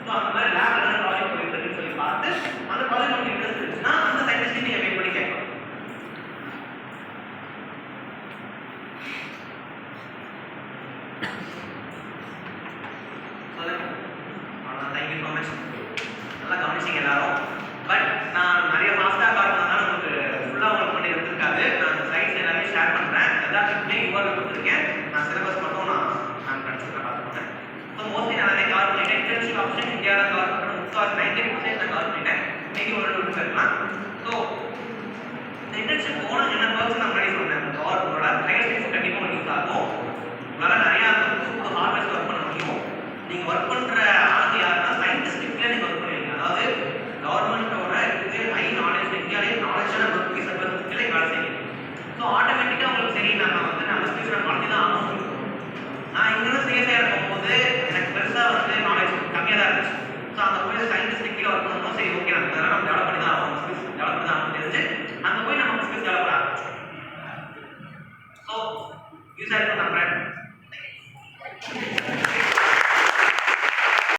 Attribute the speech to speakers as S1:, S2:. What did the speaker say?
S1: So அந்த மாதிரி லேப்ல என்ன ப்ராஜெக்ட் போயிட்டு இருக்குன்னு சொல்லி பார்த்து அந்த ப்ராஜெக்ட் உங்களுக்கு இன்ட்ரெஸ்ட் இருந்துச்சுன்னா அந்த சயின்டிஸ்ட் நீங்க வெயிட் பண்ணி கேட்கலாம். Thank you so much. நல்லா கவனிச்சிங்க எல்லாரும். பட் நான் நிறைய ஃபாஸ்ட்டாக பார்க்கறதுனால உங்களுக்கு ஃபுல்லாக உங்களுக்கு பண்ணி எடுத்துருக்காது. நான் அந்த ஸ்லைட்ஸ் எல்லாமே ஷேர் பண்ணுறேன். எல்லாத்துக்குமே யூஆர்எல் கொடுத்துருக்கேன். நான் சிலபஸ் மட்டும் நான் கன்சிடர் பார்த்துருக்கேன். ஸோ மோஸ்ட்லி நான் நிறைய கவர் பண்ணிட்டேன். இன்டர்ன்ஷிப் ஆப்ஷன் இந்தியாவில் கவர் பண்ணுறேன். 90% நான் கவர் பண்ணிட்டேன். மேபி ஒரு 2 இருக்கலாம். ஸோ இந்த இன்டர்ன்ஷிப் போனால் என்ன பர்சன் நான் முன்னாடி சொன்னேன். அந்த கவர்னோட ஹையர் சைன்ஸ் கண்டிப்பாக யூஸ் ஆகும். உங்களால் நிறையா புது ஹார்ட்வேர்ஸ் ஒர்க் பண்ண முடியும். நீங்கள் ஒர்க் பண்ணுற ஆளுங்க யாருன்னா சயின்டிஸ்டிக்லேயே நீங்கள் ஒர்க் பண்ணுவீங்க. அதாவது கவர்மெண்ட்டோட இது ஹை நாலேஜ் இந்தியாவிலே நாலேஜான ஒர்க் பீஸ் கீழே வேலை செய்யுங்க. ஸோ ஆட்டோமேட்டிக்காக உங்களுக்கு சரி நம்ம ஸ்பீச்சோட குழந்தை தான் ஆகணும். நான் இங்கேருந்து சிஎஸ்ஐயாக இருக்கும்போது எனக்கு பெருசாக நாலேஜ் கம்மியாக தான் இருந்துச்சு. ஸோ அந்த போய் சயின்டிஸ்டிக் கீழே ஒர்க் பண்ணணும். சரி ஓகே நம்ம இதெல்லாம் நம்ம டெவலப் பண்ணி தான் ஆகணும். ஸ்பீச் டெவலப் பண்ணி தான் ஆகணும் தெரிஞ்சு அங்கே போய் நம்ம ஸ்பீச் டெவலப் ஆகும். ஸோ யூஸ் ஆகிருக்கும் நம்புறேன்.